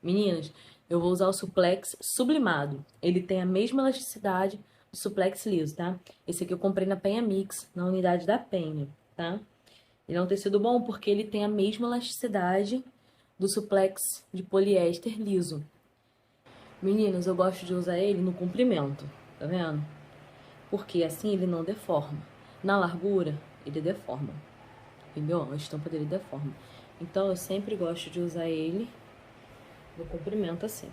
Meninas, eu vou usar o suplex sublimado. Ele tem a mesma elasticidade do suplex liso, tá? Esse aqui eu comprei na Penha Mix, na unidade da Penha, tá? Ele é um tecido bom porque ele tem a mesma elasticidade do suplex de poliéster liso. Meninas, eu gosto de usar ele no comprimento, tá vendo? Porque assim ele não deforma. Na largura, ele deforma. Entendeu? A estampa dele deforma. Então eu sempre gosto de usar ele no comprimento assim.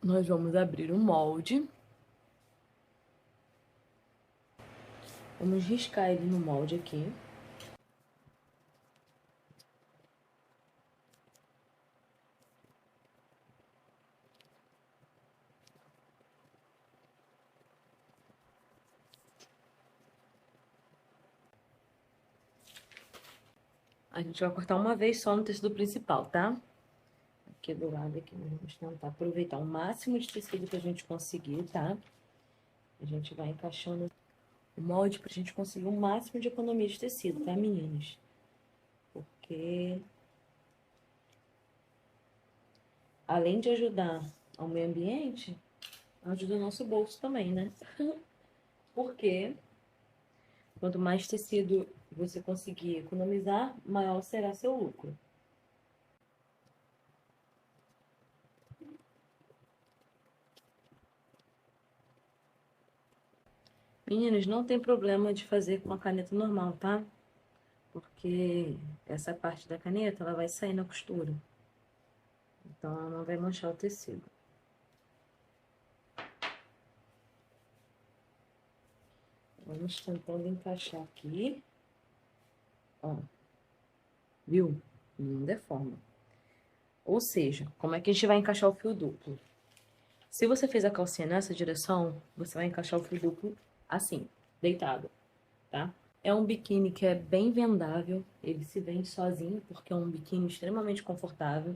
Nós vamos abrir o molde. Vamos riscar ele no molde aqui. A gente vai cortar uma vez só no tecido principal, tá? Aqui do lado aqui, nós vamos tentar aproveitar o máximo de tecido que a gente conseguir, tá? A gente vai encaixando o molde pra gente conseguir o máximo de economia de tecido, tá, meninas? Porque além de ajudar ao meio ambiente, ajuda o nosso bolso também, né? Porque quanto mais tecido você conseguir economizar, maior será seu lucro. Meninas, não tem problema de fazer com a caneta normal, tá? Porque essa parte da caneta, ela vai sair na costura. Então, ela não vai manchar o tecido. Vamos tentando encaixar aqui. Ó. Viu? Não deforma. Ou seja, como é que a gente vai encaixar o fio duplo? Se você fez a calcinha nessa direção, você vai encaixar o fio duplo assim, deitado, tá? É um biquíni que é bem vendável, ele se vende sozinho, porque é um biquíni extremamente confortável.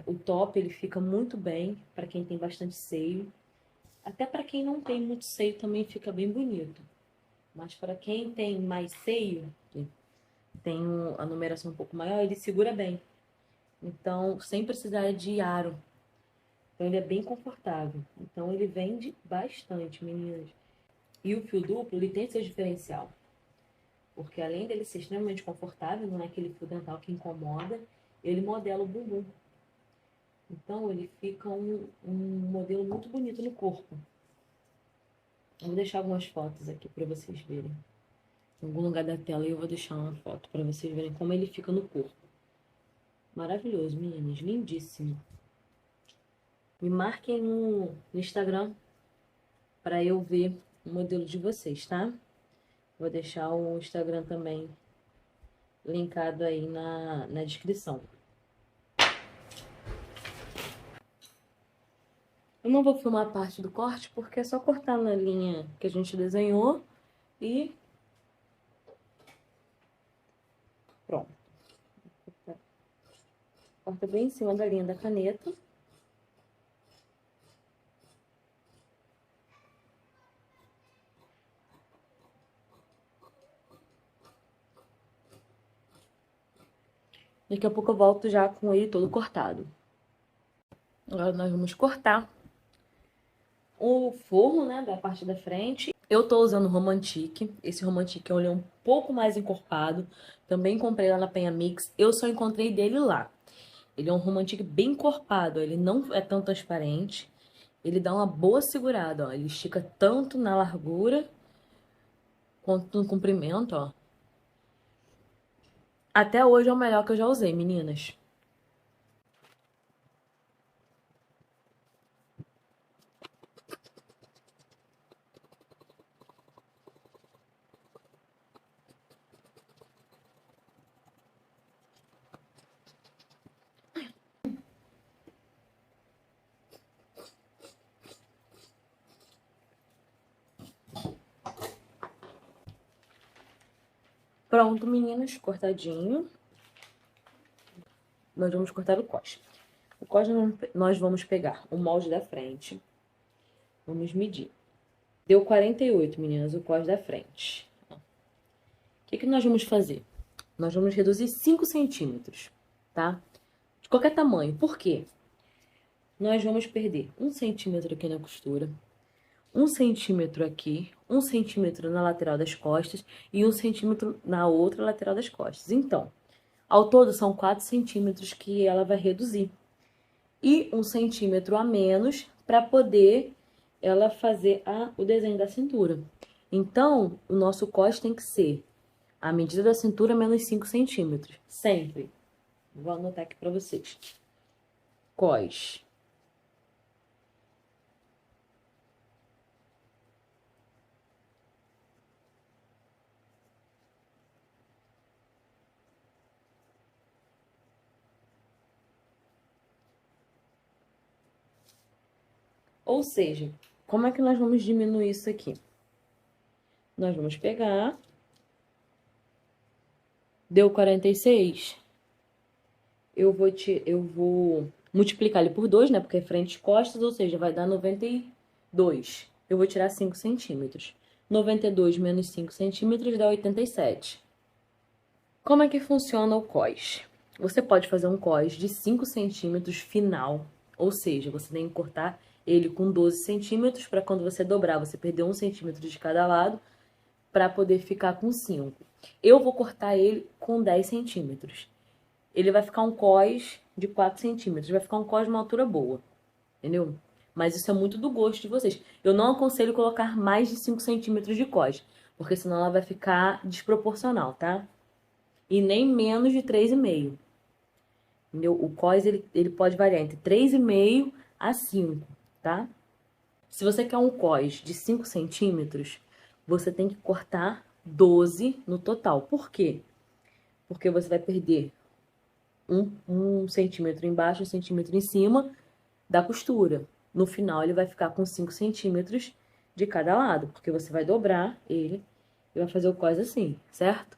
O top, ele fica muito bem para quem tem bastante seio. Até para quem não tem muito seio também fica bem bonito. Mas para quem tem mais seio, que tem a numeração um pouco maior, ele segura bem. Então, sem precisar de aro. Então, ele é bem confortável. Então, ele vende bastante, meninas. E o fio duplo, ele tem seu diferencial. Porque além dele ser extremamente confortável, não é aquele fio dental que incomoda, ele modela o bumbum. Então, ele fica um modelo muito bonito no corpo. Eu vou deixar algumas fotos aqui para vocês verem. Em algum lugar da tela eu vou deixar uma foto para vocês verem como ele fica no corpo. Maravilhoso, meninas. Lindíssimo. Me marquem no Instagram para eu ver o modelo de vocês, tá? Vou deixar o Instagram também linkado aí na descrição. Eu não vou filmar a parte do corte, porque é só cortar na linha que a gente desenhou e pronto. Corta bem em cima da linha da caneta. Daqui a pouco eu volto já com ele todo cortado. Agora nós vamos cortar o forro, né, da parte da frente. Eu tô usando o Romantique. Esse Romantique ele é um pouco mais encorpado. Também comprei lá na Penha Mix. Eu só encontrei dele lá. Ele é um Romantique bem encorpado. Ele não é tão transparente. Ele dá uma boa segurada, ó. Ele estica tanto na largura quanto no comprimento, ó. Até hoje é o melhor que eu já usei, meninas. Pronto, meninas, cortadinho. Nós vamos cortar o cos. O cos nós vamos pegar o molde da frente. Vamos medir. Deu 48, meninas, o cos da frente. O que nós vamos fazer? Nós vamos reduzir 5 centímetros. tá? De qualquer tamanho. Por quê? Nós vamos perder 1 centímetro aqui na costura, 1 centímetro aqui, 1 centímetro na lateral das costas e 1 centímetro na outra lateral das costas. Então, ao todo são 4 centímetros que ela vai reduzir. E 1 centímetro a menos para poder ela fazer o desenho da cintura. Então, o nosso cos tem que ser a medida da cintura menos 5 centímetros. Sempre. Vou anotar aqui para vocês. Cos. Ou seja, como é que nós vamos diminuir isso aqui? Nós vamos pegar... Deu 46? Eu vou multiplicar ele por 2, né? Porque é frente e costas, ou seja, vai dar 92. Eu vou tirar 5 centímetros. 92 menos 5 centímetros dá 87. Como é que funciona o cos? Você pode fazer um cos de 5 centímetros final, ou seja, você tem que cortar ele com 12 centímetros para quando você dobrar, você perder 1 centímetro de cada lado para poder ficar com 5. Eu vou cortar ele com 10 centímetros. Ele vai ficar um cos de 4 centímetros, vai ficar um cos de uma altura boa, entendeu? Mas isso é muito do gosto de vocês. Eu não aconselho colocar mais de 5 centímetros de cos, porque senão ela vai ficar desproporcional, tá? E nem menos de 3,5. Entendeu? O cos, ele pode variar entre 3,5 a 5, tá? Se você quer um cos de 5 centímetros, você tem que cortar 12 no total. Por quê? Porque você vai perder um centímetro embaixo, 1 centímetro em cima da costura. No final, ele vai ficar com 5 centímetros de cada lado, porque você vai dobrar ele e vai fazer o cos assim, certo?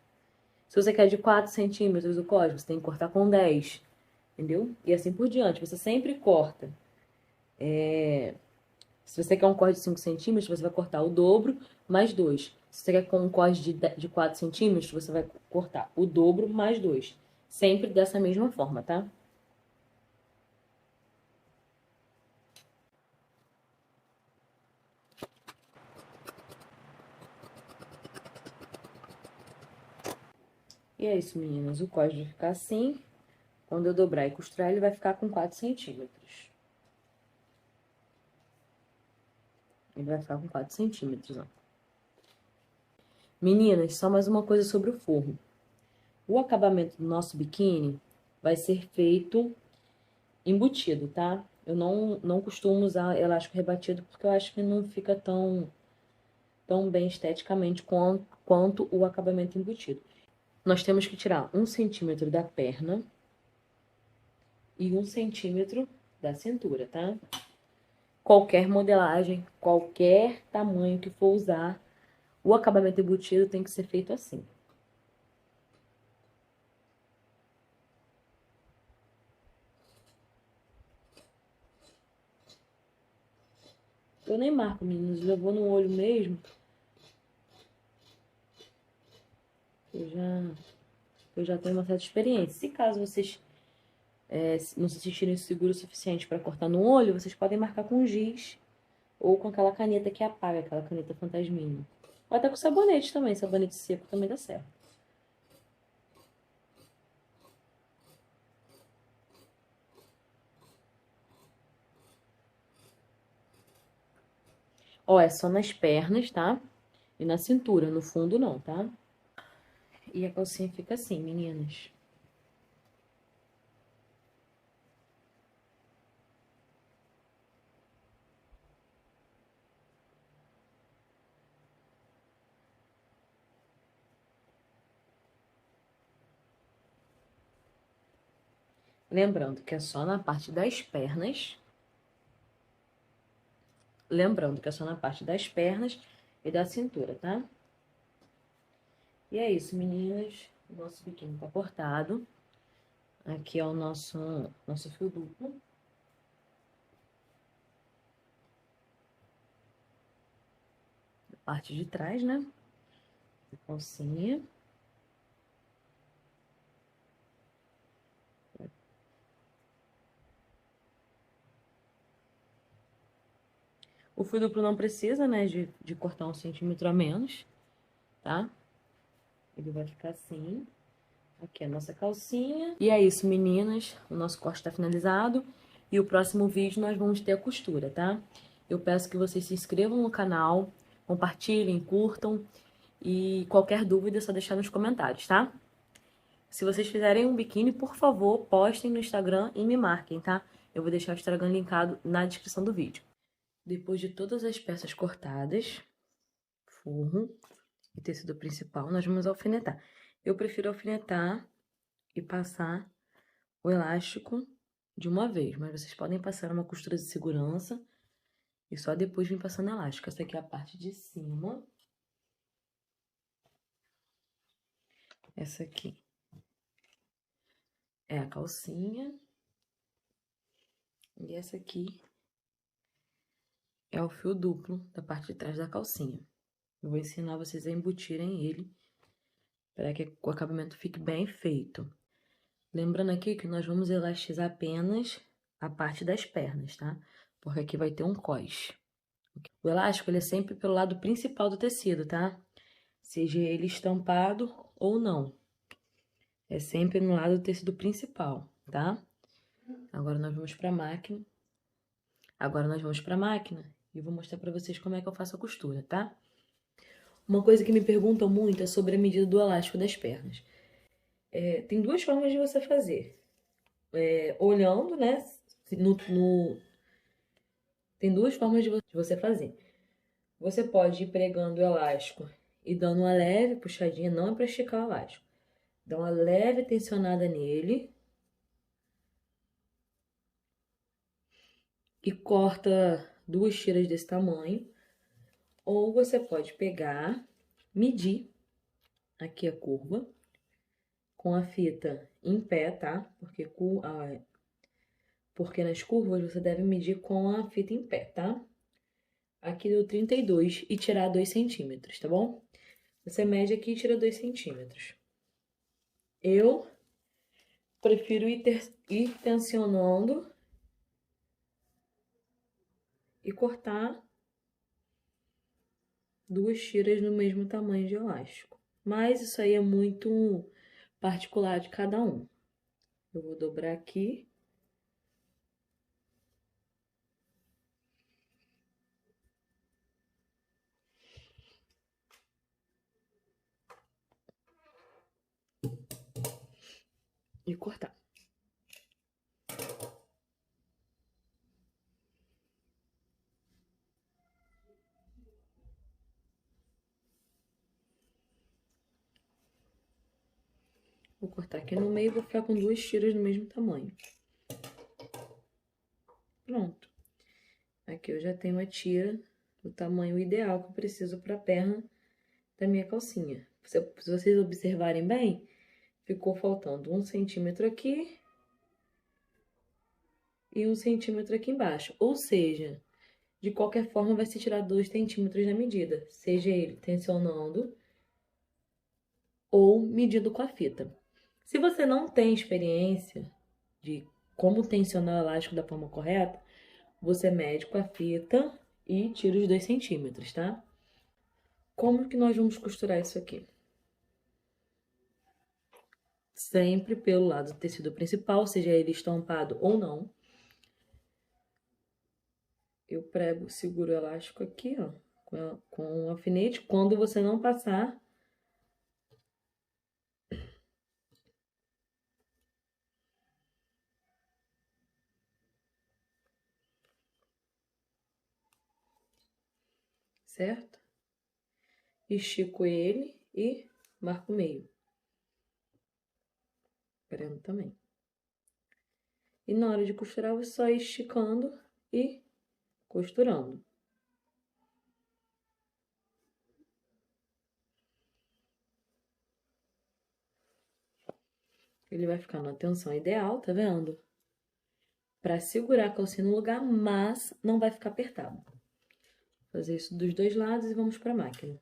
Se você quer de 4 centímetros o cos, você tem que cortar com 10, entendeu? E assim por diante, você sempre corta. Se você quer um cos de 5 centímetros, você vai cortar o dobro mais 2. Se você quer com um cos de 4 centímetros, você vai cortar o dobro mais 2. Sempre dessa mesma forma, tá? E é isso, meninas. O cos vai ficar assim. Quando eu dobrar e costurar, ele vai ficar com 4 centímetros. Ele vai ficar com 4 centímetros, ó. Meninas, só mais uma coisa sobre o forro. O acabamento do nosso biquíni vai ser feito embutido, tá? Eu não costumo usar elástico rebatido porque eu acho que não fica tão bem esteticamente quanto o acabamento embutido. Nós temos que tirar 1 centímetro da perna e 1 centímetro da cintura, tá? Qualquer modelagem, qualquer tamanho que for usar, o acabamento embutido tem que ser feito assim. Eu nem marco, meninos, eu vou no olho mesmo. Eu já tenho uma certa experiência. Se caso vocês não se sentirem seguros o suficiente para cortar no olho, vocês podem marcar com giz ou com aquela caneta que apaga, aquela caneta fantasminha. Ou até com sabonete também, sabonete seco também dá certo. Ó, é só nas pernas, tá? E na cintura, no fundo não, tá? E a calcinha fica assim, meninas. Lembrando que é só na parte das pernas. Lembrando que é só na parte das pernas e da cintura, tá? E é isso, meninas. O nosso biquíni tá cortado. Aqui é o nosso fio duplo. Parte de trás, né? A calcinha. O fio duplo não precisa, né, de cortar 1 centímetro a menos, tá? Ele vai ficar assim. Aqui a nossa calcinha. E é isso, meninas. O nosso corte está finalizado. E o próximo vídeo nós vamos ter a costura, tá? Eu peço que vocês se inscrevam no canal, compartilhem, curtam. E qualquer dúvida é só deixar nos comentários, tá? Se vocês fizerem um biquíni, por favor, postem no Instagram e me marquem, tá? Eu vou deixar o Instagram linkado na descrição do vídeo. Depois de todas as peças cortadas, forro e tecido principal, nós vamos alfinetar. Eu prefiro alfinetar e passar o elástico de uma vez, mas vocês podem passar uma costura de segurança e só depois vir passando elástico. Essa aqui é a parte de cima. Essa aqui é a calcinha. E essa aqui é o fio duplo da parte de trás da calcinha. Eu vou ensinar vocês a embutirem ele para que o acabamento fique bem feito. Lembrando aqui que nós vamos elastizar apenas a parte das pernas, tá? Porque aqui vai ter um cós. O elástico, ele é sempre pelo lado principal do tecido, tá? Seja ele estampado ou não. É sempre no lado do tecido principal, tá? Agora nós vamos pra máquina. E eu vou mostrar pra vocês como é que eu faço a costura, tá? Uma coisa que me perguntam muito é sobre a medida do elástico das pernas. Tem duas formas de você fazer. Olhando, né? Tem duas formas de você fazer. Você pode ir pregando o elástico e dando uma leve puxadinha, não é para esticar o elástico. Dá uma leve tensionada nele e corta 2 tiras desse tamanho. Ou você pode pegar, medir aqui a curva com a fita em pé, tá? Porque nas curvas você deve medir com a fita em pé, tá? Aqui deu 32 e tirar 2 centímetros, tá bom? Você mede aqui e tira 2 centímetros. Eu prefiro ir tensionando e cortar 2 tiras no mesmo tamanho de elástico. Mas isso aí é muito particular de cada um. Eu vou dobrar aqui. E cortar. Vou cortar aqui no meio e vou ficar com 2 tiras do mesmo tamanho. Pronto. Aqui eu já tenho a tira do tamanho ideal que eu preciso para a perna da minha calcinha. Se vocês observarem bem, ficou faltando 1 centímetro aqui e 1 centímetro aqui embaixo. Ou seja, de qualquer forma vai se tirar 2 centímetros na medida, seja ele tensionando ou medindo com a fita. Se você não tem experiência de como tensionar o elástico da forma correta, você mede com a fita e tira os 2 centímetros, tá? Como que nós vamos costurar isso aqui? Sempre pelo lado do tecido principal, seja ele estampado ou não. Eu prego, seguro o elástico aqui, ó, com o alfinete. Quando você não passar, certo? Estico ele e marco o meio. Prendo também. E na hora de costurar, você só ir esticando e costurando. Ele vai ficar na tensão ideal, tá vendo? Pra segurar a calcinha no lugar, mas não vai ficar apertado. Vou fazer isso dos dois lados e vamos pra máquina.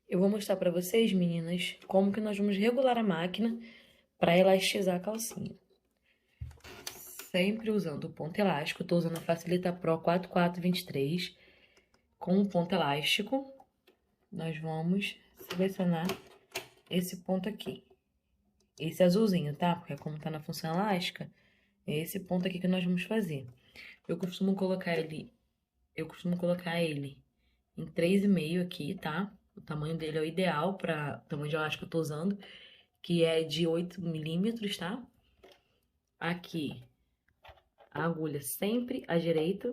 Eu vou mostrar pra vocês, meninas, como que nós vamos regular a máquina pra elastizar a calcinha. Sempre usando o ponto elástico. Estou usando a Facilita Pro 4423 com o ponto elástico. Nós vamos selecionar esse ponto aqui. Esse azulzinho, tá? Porque como tá na função elástica, é esse ponto aqui que nós vamos fazer. Eu costumo colocar ele em 3,5 aqui, tá? O tamanho dele é o ideal para o tamanho de elástico que eu tô usando, que é de 8 milímetros, tá? Aqui, a agulha sempre à direita.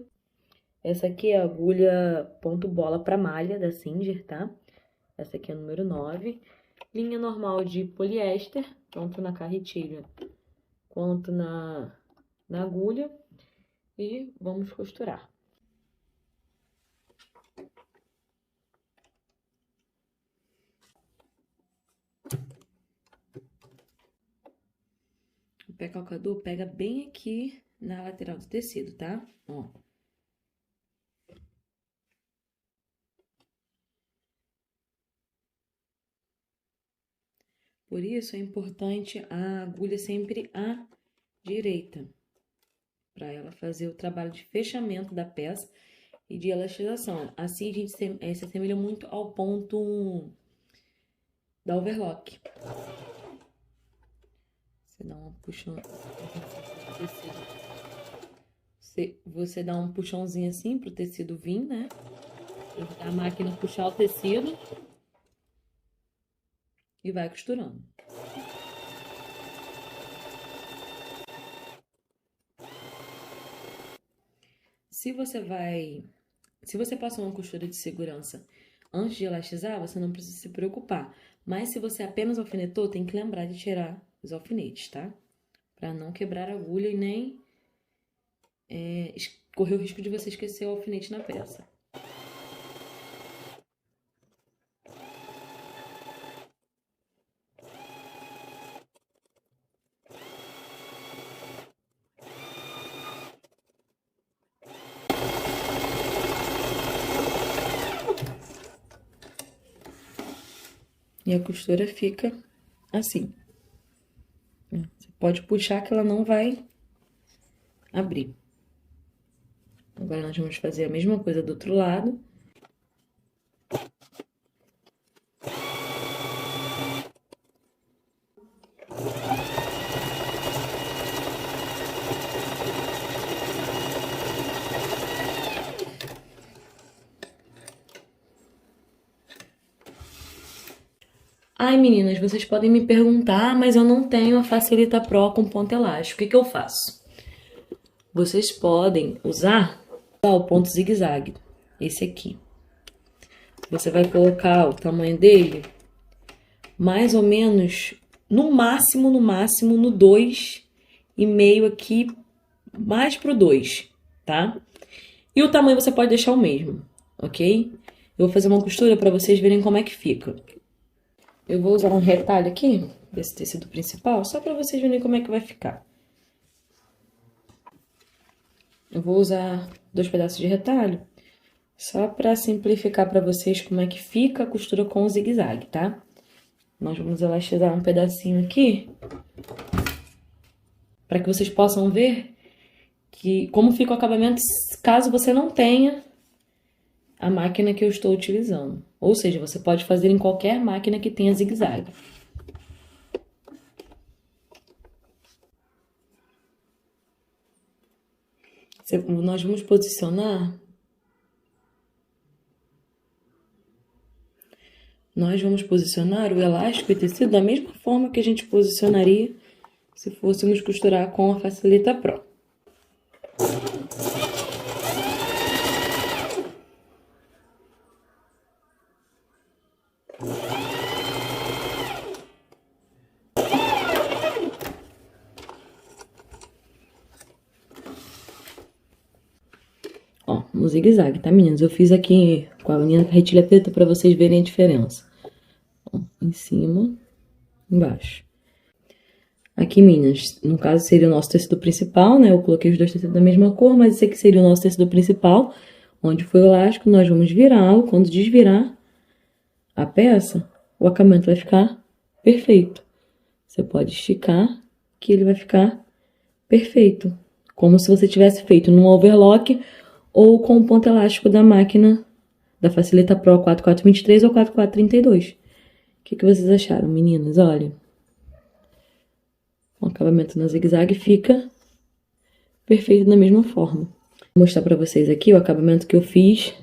Essa aqui é a agulha ponto bola para malha da Singer, tá? Essa aqui é a número 9. Linha normal de poliéster, tanto na carretilha quanto na agulha. E vamos costurar. O pé calcador pega bem aqui na lateral do tecido, tá? Ó. Por isso é importante a agulha sempre à direita, para ela fazer o trabalho de fechamento da peça e de elastização. Assim a gente se assemelha muito ao ponto da overlock. Você dá uma puxão, você dá um puxãozinho assim pro tecido vir, né? A máquina puxar o tecido e vai costurando. Se você passou uma costura de segurança antes de elastizar, você não precisa se preocupar. Mas se você apenas alfinetou, tem que lembrar de tirar os alfinetes, tá? Pra não quebrar a agulha e nem correr o risco de você esquecer o alfinete na peça. E a costura fica assim. Você pode puxar que ela não vai abrir. Agora nós vamos fazer a mesma coisa do outro lado. Ai, meninas, vocês podem me perguntar, mas eu não tenho a Facilita Pro com ponto elástico. O que eu faço? Vocês podem usar o ponto zigue-zague, esse aqui. Você vai colocar o tamanho dele mais ou menos, no máximo, no 2,5 aqui, mais pro 2, tá? E o tamanho você pode deixar o mesmo, ok? Eu vou fazer uma costura para vocês verem como é que fica. Eu vou usar um retalho aqui, desse tecido principal, só para vocês verem como é que vai ficar. Eu vou usar 2 pedaços de retalho, só para simplificar para vocês como é que fica a costura com o zigue-zague, tá? Nós vamos elastizar um pedacinho aqui, para que vocês possam ver como fica o acabamento caso você não tenha a máquina que eu estou utilizando. Ou seja, você pode fazer em qualquer máquina que tenha zigue-zague. Nós vamos posicionar... o elástico e tecido da mesma forma que a gente posicionaria se fôssemos costurar com a Facilita Pro. Ó, no zigue-zague, tá, meninas? Eu fiz aqui com a linha da carretilha preta pra vocês verem a diferença. Ó, em cima, embaixo. Aqui, meninas, no caso seria o nosso tecido principal, né? Eu coloquei os 2 tecidos da mesma cor, mas esse aqui seria o nosso tecido principal, onde foi o elástico. Nós vamos virá-lo. Quando desvirar a peça, o acabamento vai ficar perfeito. Você pode esticar, que ele vai ficar perfeito. como se você tivesse feito num overlock ou com o ponto elástico da máquina da Facilita Pro 4423 ou 4432. O que vocês acharam, meninas? Olha, o acabamento no zigue-zague fica perfeito da mesma forma. Vou mostrar pra vocês aqui o acabamento que eu fiz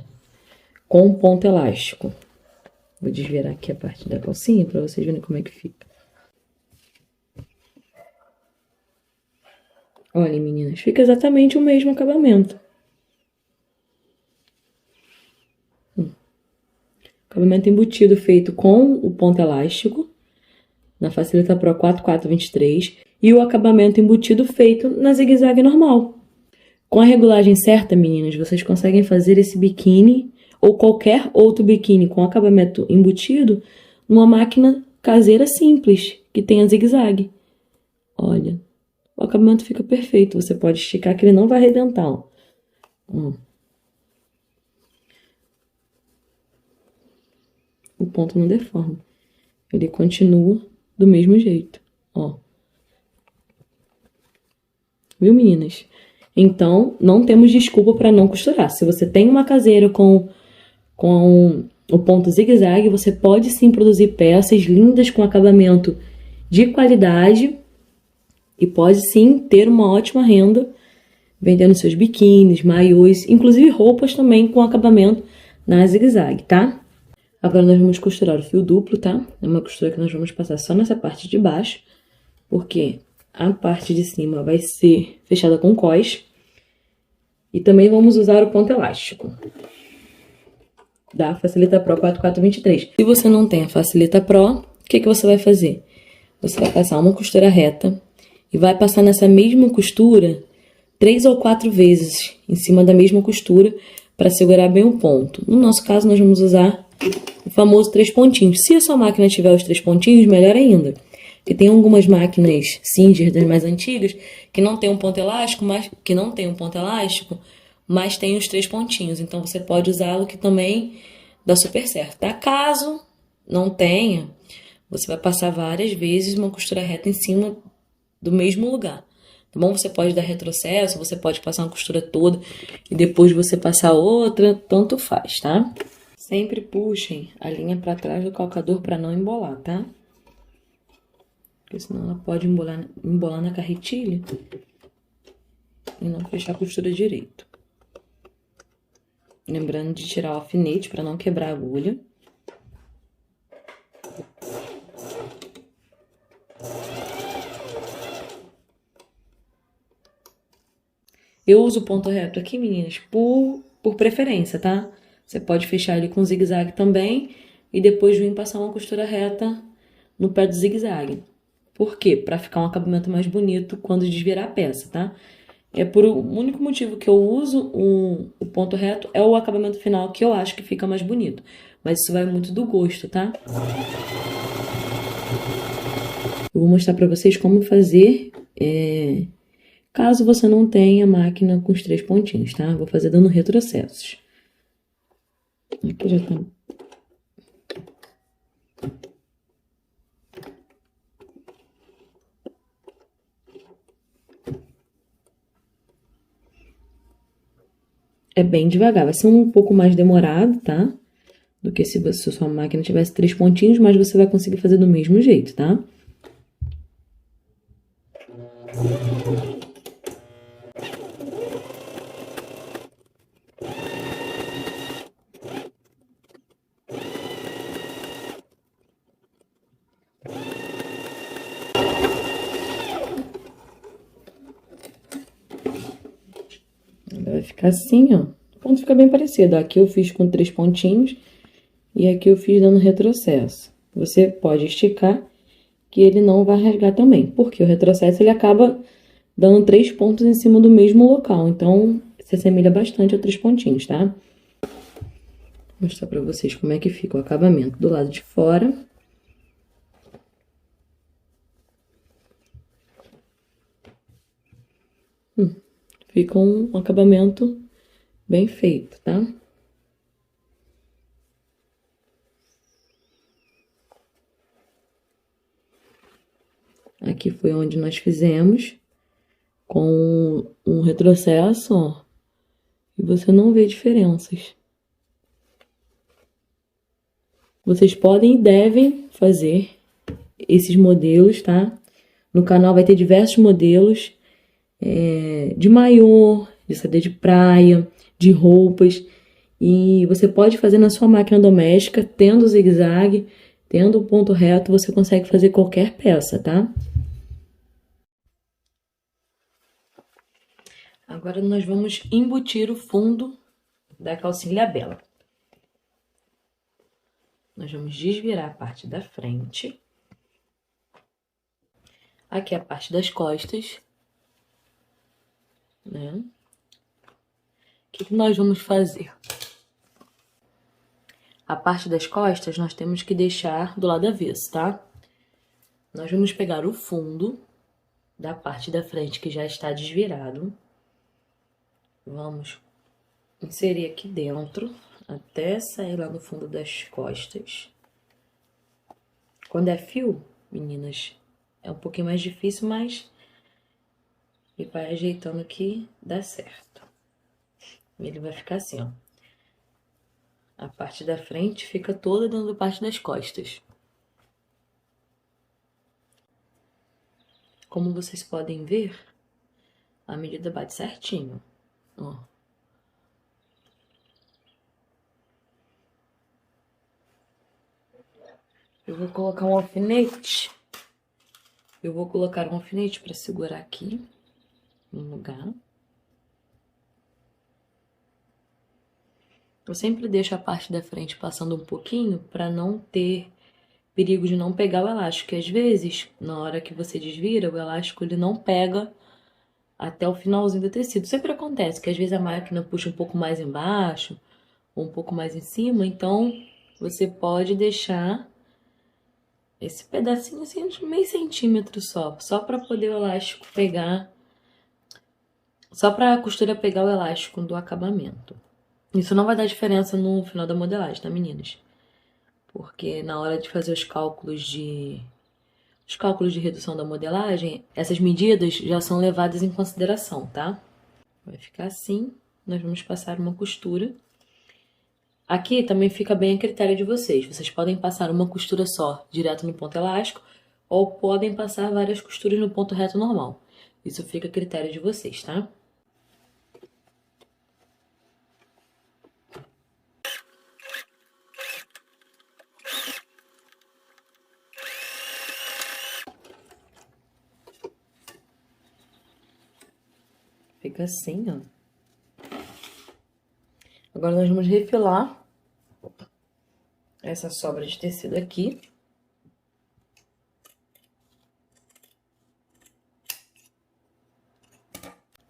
com ponto elástico. Vou desvirar aqui a parte da calcinha pra vocês verem como é que fica. Olha, meninas, fica exatamente o mesmo acabamento. Acabamento embutido feito com o ponto elástico na Facilita Pro 4423 e o acabamento embutido feito na zigue-zague normal. Com a regulagem certa, meninas, vocês conseguem fazer esse biquíni ou qualquer outro biquíni com acabamento embutido numa máquina caseira simples, que tenha zigue-zague. Olha, o acabamento fica perfeito. Você pode esticar que ele não vai arrebentar. Ó. O ponto não deforma. Ele continua do mesmo jeito. Ó. Viu, meninas? Então, não temos desculpa para não costurar. Se você tem uma caseira com o ponto zigue-zague, você pode sim produzir peças lindas com acabamento de qualidade e pode sim ter uma ótima renda vendendo seus biquínis, maiôs, inclusive roupas também com acabamento na zigue-zague, tá? Agora nós vamos costurar o fio duplo, tá? É uma costura que nós vamos passar só nessa parte de baixo, porque a parte de cima vai ser fechada com cós. E também vamos usar o ponto elástico da Facilita Pro 4423. Se você não tem a Facilita Pro, o que você vai fazer? Você vai passar uma costura reta e vai passar nessa mesma costura 3 ou 4 vezes em cima da mesma costura para segurar bem o ponto. No nosso caso, nós vamos usar o famoso 3 pontinhos. Se a sua máquina tiver os 3 pontinhos, melhor ainda. Porque tem algumas máquinas Singer das mais antigas que não tem um ponto elástico, mas tem os 3 pontinhos. Então você pode usá-lo que também dá super certo, tá? Caso não tenha, você vai passar várias vezes uma costura reta em cima do mesmo lugar. Tá bom? Você pode dar retrocesso, você pode passar uma costura toda e depois você passar outra, tanto faz, tá? Sempre puxem a linha para trás do calcador para não embolar, tá? Porque senão ela pode embolar na carretilha e não fechar a costura direito. Lembrando de tirar o alfinete para não quebrar a agulha. Eu uso o ponto reto aqui, meninas, por preferência, tá? Você pode fechar ele com zigue-zague também e depois vir passar uma costura reta no pé do zigue-zague. Por quê? Para ficar um acabamento mais bonito quando desvirar a peça, tá? É por o único motivo que eu uso o ponto reto é o acabamento final que eu acho que fica mais bonito. Mas isso vai muito do gosto, tá? Eu vou mostrar para vocês como fazer, caso você não tenha máquina com os 3 pontinhos, tá? Vou fazer dando retrocessos. Aqui já tá. É bem devagar, vai ser um pouco mais demorado, tá? Do que se a sua máquina tivesse 3 pontinhos, mas você vai conseguir fazer do mesmo jeito, tá? Vai ficar assim, ó. O ponto fica bem parecido. Aqui eu fiz com 3 pontinhos e aqui eu fiz dando retrocesso. Você pode esticar que ele não vai rasgar também, porque o retrocesso ele acaba dando 3 pontos em cima do mesmo local. Então, se assemelha bastante a 3 pontinhos, tá? Vou mostrar pra vocês como é que fica o acabamento do lado de fora. Fica um acabamento bem feito, tá? Aqui foi onde nós fizemos com um retrocesso, ó, e você não vê diferenças. Vocês podem e devem fazer esses modelos, tá? No canal vai ter diversos modelos de maiô, de saia de praia, de roupas. E você pode fazer na sua máquina doméstica, tendo o zigue-zague, tendo o ponto reto, você consegue fazer qualquer peça, tá? Agora nós vamos embutir o fundo da calcinha Ilhabela. Nós vamos desvirar a parte da frente. Aqui a parte das costas, né? O que nós vamos fazer? A parte das costas nós temos que deixar do lado avesso, tá? Nós vamos pegar o fundo da parte da frente que já está desvirado. Vamos inserir aqui dentro, até sair lá no fundo das costas. Quando é fio, meninas, é um pouquinho mais difícil, mas ele vai ajeitando que dá certo. Ele vai ficar assim, ó. A parte da frente fica toda dentro da parte das costas. Como vocês podem ver, a medida bate certinho, ó. Eu vou colocar um alfinete. Eu vou colocar um alfinete para segurar aqui no lugar. Eu sempre deixo a parte da frente passando um pouquinho para não ter perigo de não pegar o elástico. Que às vezes, na hora que você desvira, o elástico ele não pega até o finalzinho do tecido. Sempre acontece que às vezes a máquina puxa um pouco mais embaixo ou um pouco mais em cima, então você pode deixar esse pedacinho assim de meio centímetro só para poder o elástico pegar, só para a costura pegar o elástico do acabamento. Isso não vai dar diferença no final da modelagem, tá, meninas? Porque na hora de fazer os cálculos de redução da modelagem, essas medidas já são levadas em consideração, tá? Vai ficar assim, nós vamos passar uma costura. Aqui também fica bem a critério de vocês. Vocês podem passar uma costura só, direto no ponto elástico, ou podem passar várias costuras no ponto reto normal. Isso fica a critério de vocês, tá? Fica assim, ó. Agora nós vamos refilar essa sobra de tecido aqui.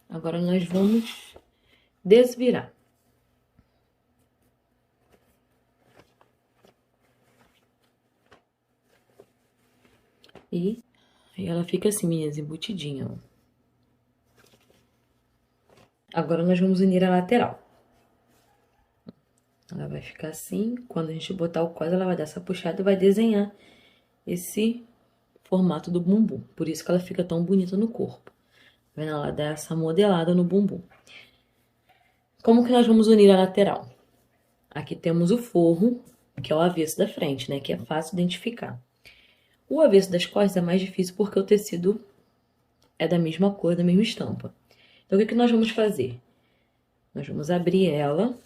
Agora nós vamos desvirar. E ela fica assim, meninas, embutidinha, ó. Agora nós vamos unir a lateral. Ela vai ficar assim. Quando a gente botar o cós, ela vai dar essa puxada e vai desenhar esse formato do bumbum. Por isso que ela fica tão bonita no corpo. Vendo? Ela dá essa modelada no bumbum. Como que nós vamos unir a lateral? Aqui temos o forro, que é o avesso da frente, né? Que é fácil identificar. O avesso das costas é mais difícil porque o tecido é da mesma cor, da mesma estampa. Então, o que nós vamos fazer? Nós vamos abrir ela.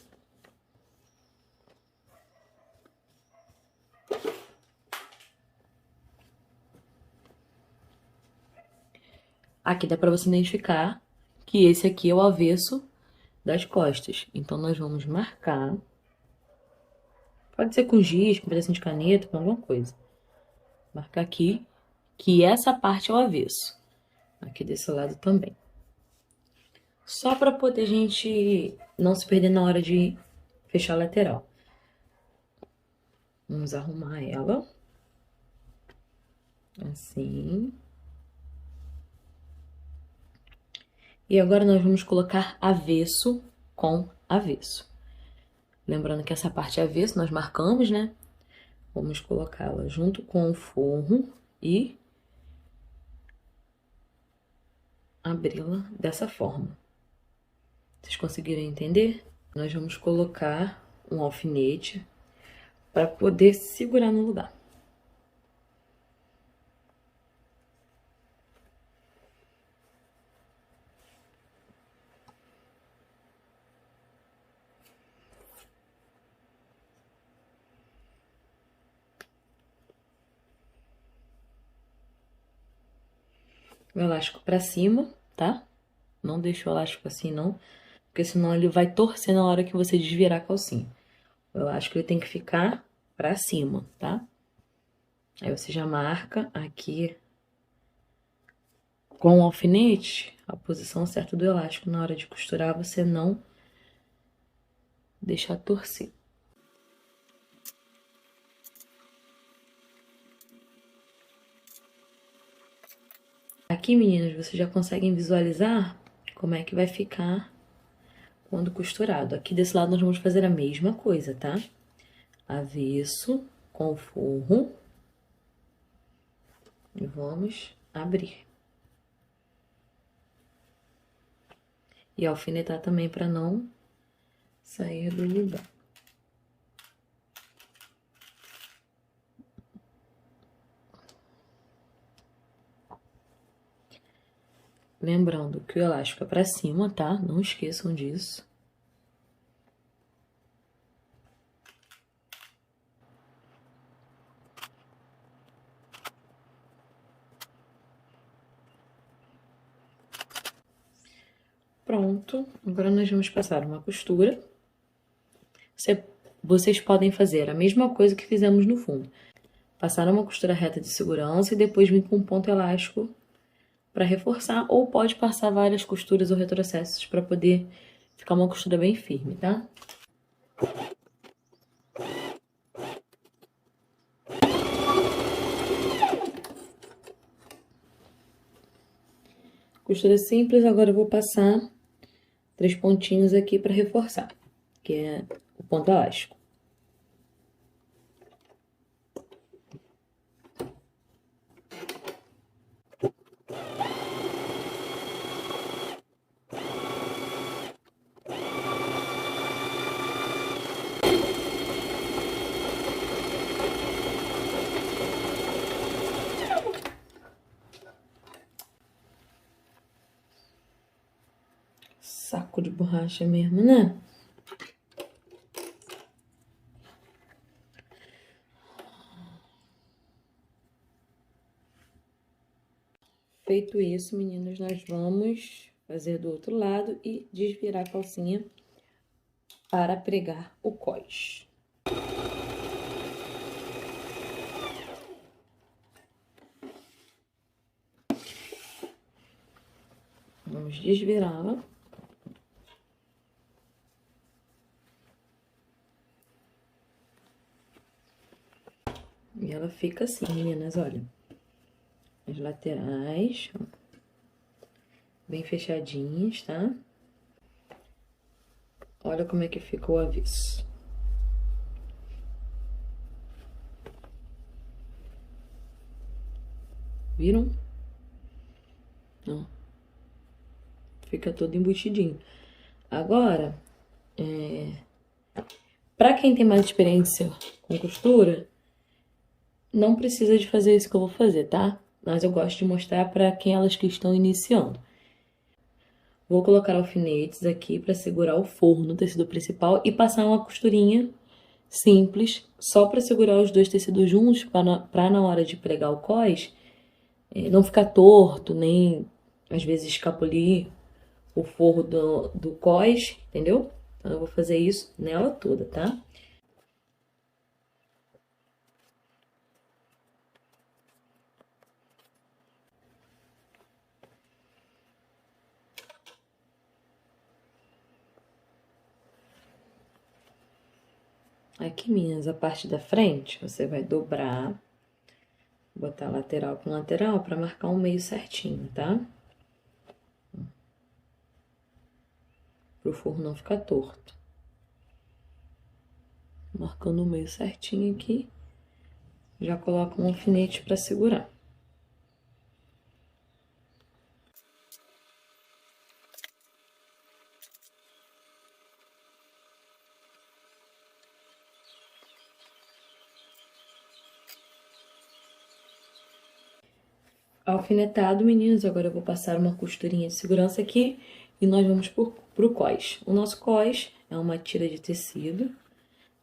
Aqui dá para você identificar que esse aqui é o avesso das costas. Então, nós vamos marcar. Pode ser com giz, com um pedacinho de caneta, com alguma coisa. Marcar aqui que essa parte é o avesso. Aqui desse lado também. Só para poder a gente não se perder na hora de fechar a lateral. Vamos arrumar ela. Assim. E agora nós vamos colocar avesso com avesso. Lembrando que essa parte é avesso, nós marcamos, né? Vamos colocá-la junto com o forro e abri-la dessa forma. Vocês conseguiram entender? Nós vamos colocar um alfinete para poder segurar no lugar. O elástico para cima, tá? Não deixa o elástico assim, não, porque senão ele vai torcer na hora que você desvirar a calcinha. O elástico ele tem que ficar para cima, tá? Aí você já marca aqui com o alfinete a posição certa do elástico. Na hora de costurar, você não deixar torcer. Aqui, meninas, vocês já conseguem visualizar como é que vai ficar quando costurado. Aqui desse lado nós vamos fazer a mesma coisa, tá? Avesso com o forro. E vamos abrir. E alfinetar também para não sair do lugar. Lembrando que o elástico é para cima, tá? Não esqueçam disso. Pronto, agora nós vamos passar uma costura. Vocês podem fazer a mesma coisa que fizemos no fundo. Passar uma costura reta de segurança e depois vir com um ponto elástico para reforçar. Ou pode passar várias costuras ou retrocessos para poder ficar uma costura bem firme, tá? Costura simples, agora eu vou passar 3 pontinhos aqui para reforçar, que é o ponto elástico. Saco de borracha mesmo, né? Feito isso, meninas, nós vamos fazer do outro lado e desvirar a calcinha para pregar o cós. Vamos desvirá-la. E ela fica assim, meninas, olha. As laterais, ó, bem fechadinhas, tá? Olha como é que ficou o avesso. Viram? Ó. Fica todo embutidinho. Agora, pra quem tem mais experiência com costura, não precisa de fazer isso que eu vou fazer, tá? Mas eu gosto de mostrar pra aquelas que estão iniciando. Vou colocar alfinetes aqui pra segurar o forro no tecido principal e passar uma costurinha simples, só pra segurar os dois tecidos juntos, pra na hora de pregar o cós, não ficar torto, nem às vezes escapulir o forro do cós, entendeu? Então, eu vou fazer isso nela toda, tá? Aqui, meninas, a parte da frente, você vai dobrar, botar lateral com lateral pra marcar um meio certinho, tá? Pro forro não ficar torto. Marcando o meio certinho aqui, já coloco um alfinete pra segurar. Alfinetado, meninos. Agora eu vou passar uma costurinha de segurança aqui e nós vamos pro cós. O nosso cós é uma tira de tecido,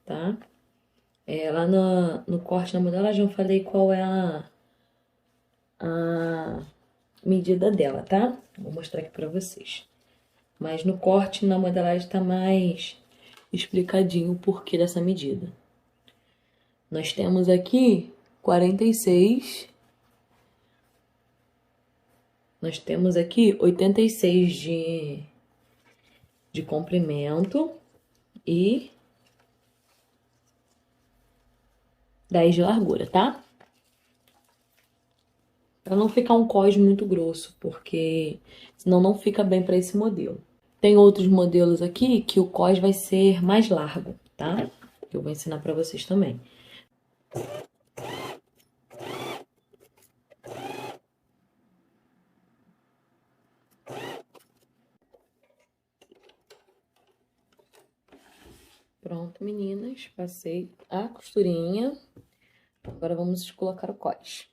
tá? Lá no corte na modelagem eu falei qual é a medida dela, tá? Vou mostrar aqui pra vocês. Mas no corte na modelagem tá mais explicadinho o porquê dessa medida. Nós temos aqui 46. Nós temos aqui 86 de comprimento e 10 de largura, tá? Para não ficar um cós muito grosso, porque senão não fica bem para esse modelo. Tem outros modelos aqui que o cós vai ser mais largo, tá? Que eu vou ensinar para vocês também. Pronto, meninas, passei a costurinha. Agora vamos colocar o cós.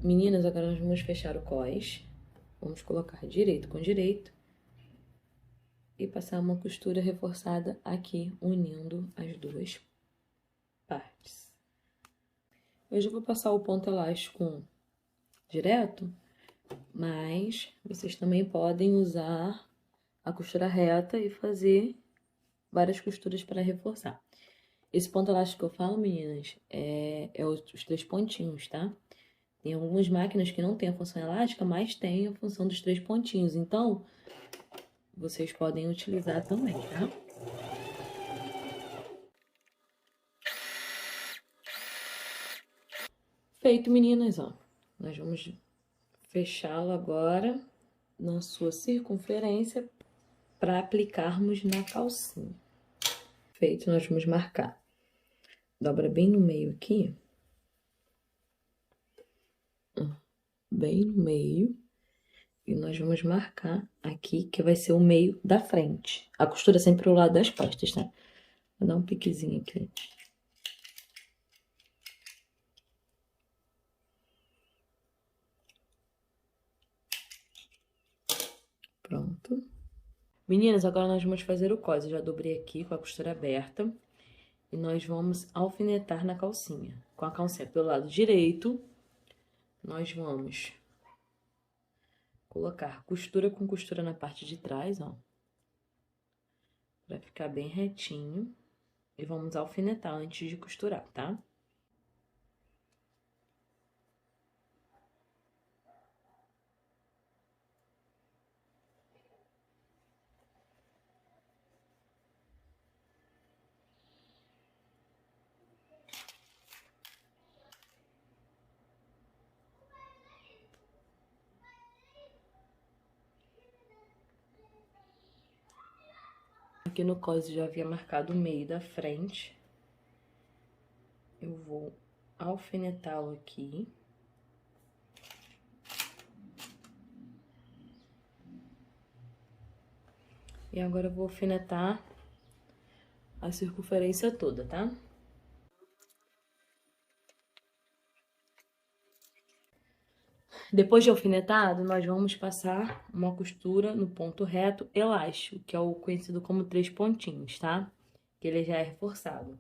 Meninas, agora nós vamos fechar o cós. Vamos colocar direito com direito. E passar uma costura reforçada aqui, unindo as duas partes. Eu já vou passar o ponto elástico direto, mas vocês também podem usar a costura reta e fazer várias costuras para reforçar. Esse ponto elástico que eu falo, meninas, é os 3 pontinhos, tá? Tem algumas máquinas que não tem a função elástica, mas tem a função dos 3 pontinhos. Então, vocês podem utilizar também, tá? Feito, meninas, ó. Nós vamos fechá-lo agora na sua circunferência para aplicarmos na calcinha. Feito, nós vamos marcar. Dobra bem no meio aqui. Bem no meio. E nós vamos marcar aqui, que vai ser o meio da frente. A costura sempre pro lado das costas, tá? Vou dar um piquezinho aqui. Pronto. Meninas, agora nós vamos fazer o cós. Eu já dobrei aqui com a costura aberta. E nós vamos alfinetar na calcinha. Com a calcinha pelo lado direito, nós vamos colocar costura com costura na parte de trás, ó. Pra ficar bem retinho. E vamos alfinetar antes de costurar, tá? Aqui no cós eu já havia marcado o meio da frente. Eu vou alfinetá-lo aqui. E agora eu vou alfinetar a circunferência toda, tá? Depois de alfinetado, nós vamos passar uma costura no ponto reto elástico, que é o conhecido como 3 pontinhos, tá? Que ele já é reforçado.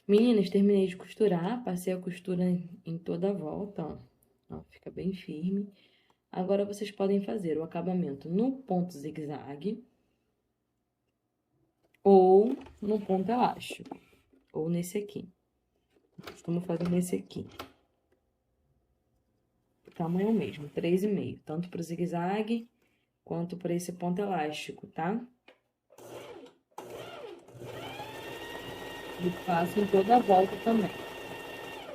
Meninas, terminei de costurar, passei a costura em toda a volta, ó. Ó, fica bem firme. Agora, vocês podem fazer o acabamento no ponto zigue-zague ou no ponto elástico, ou nesse aqui. Eu costumo fazer nesse aqui. O tamanho é o mesmo, 3,5, tanto pro zigue-zague quanto para esse ponto elástico, tá? E faço em toda a volta também.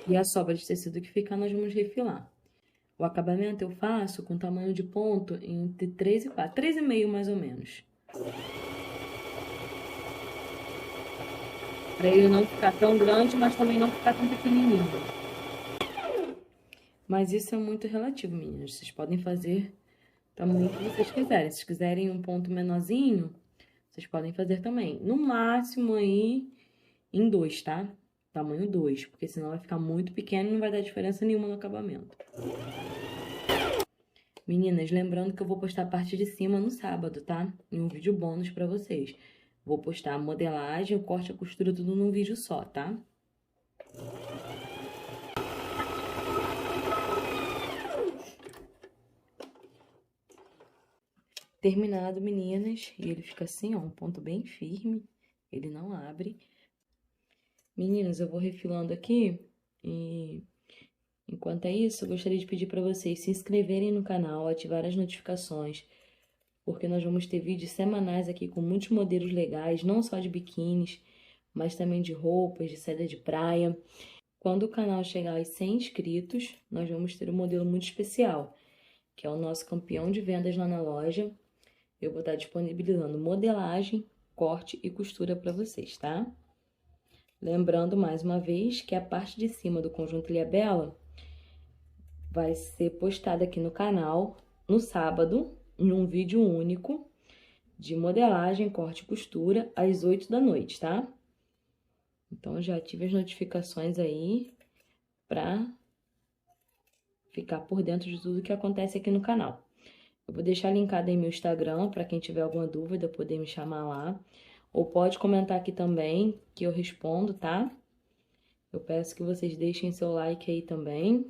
E a sobra de tecido que ficar, nós vamos refilar. O acabamento eu faço com tamanho de ponto entre 3 e 4, 3,5 mais ou menos. Para ele não ficar tão grande, mas também não ficar tão pequenininho. Mas isso é muito relativo, meninas. Vocês podem fazer o tamanho que vocês quiserem. Se quiserem um ponto menorzinho, vocês podem fazer também. No máximo aí em 2, tá? Tamanho 2, porque senão vai ficar muito pequeno e não vai dar diferença nenhuma no acabamento. Meninas, lembrando que eu vou postar a parte de cima no sábado, tá? Em um vídeo bônus pra vocês. Vou postar a modelagem, o corte e a costura tudo num vídeo só, tá? Terminado, meninas, e ele fica assim, ó, um ponto bem firme, ele não abre. Meninas, eu vou refilando aqui e enquanto é isso, eu gostaria de pedir para vocês se inscreverem no canal, ativar as notificações, porque nós vamos ter vídeos semanais aqui com muitos modelos legais, não só de biquínis, mas também de roupas, de saída de praia. Quando o canal chegar aos 100 inscritos, nós vamos ter um modelo muito especial, que é o nosso campeão de vendas lá na loja. Eu vou estar disponibilizando modelagem, corte e costura para vocês, tá? Lembrando mais uma vez que a parte de cima do conjunto Ilhabela vai ser postada aqui no canal no sábado, em um vídeo único de modelagem, corte e costura às 8 da noite, tá? Então já ative as notificações aí pra ficar por dentro de tudo que acontece aqui no canal. Eu vou deixar linkado aí meu Instagram para quem tiver alguma dúvida poder me chamar lá. Ou pode comentar aqui também que eu respondo, tá? Eu peço que vocês deixem seu like aí também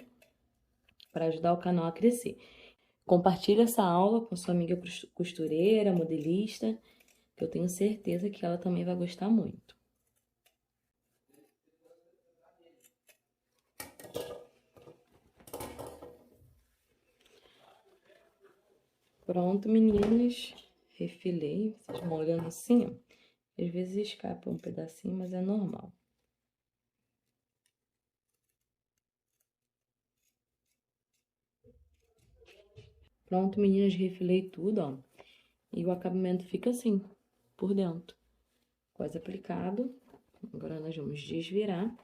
para ajudar o canal a crescer. Compartilhe essa aula com sua amiga costureira, modelista, que eu tenho certeza que ela também vai gostar muito. Pronto, meninas. Refilei. Vocês vão olhando assim, ó. Às vezes escapa um pedacinho, mas é normal. Pronto, meninas, refilei tudo, ó. E o acabamento fica assim, por dentro. Quase aplicado. Agora nós vamos desvirar.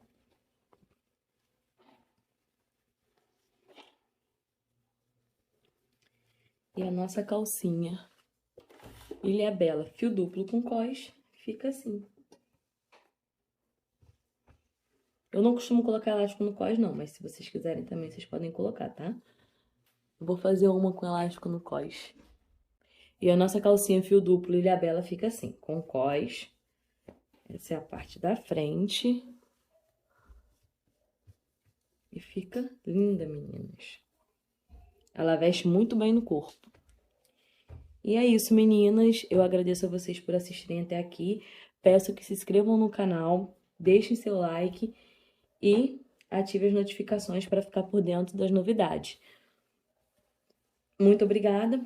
E a nossa calcinha Ilhabela fio duplo com cós fica assim. Eu não costumo colocar elástico no cós, não, mas se vocês quiserem também, vocês podem colocar, tá? Eu vou fazer uma com elástico no cós. E a nossa calcinha fio duplo Ilhabela fica assim, com cós. Essa é a parte da frente. E fica linda, meninas. Ela veste muito bem no corpo. E é isso, meninas. Eu agradeço a vocês por assistirem até aqui. Peço que se inscrevam no canal, deixem seu like e ativem as notificações para ficar por dentro das novidades. Muito obrigada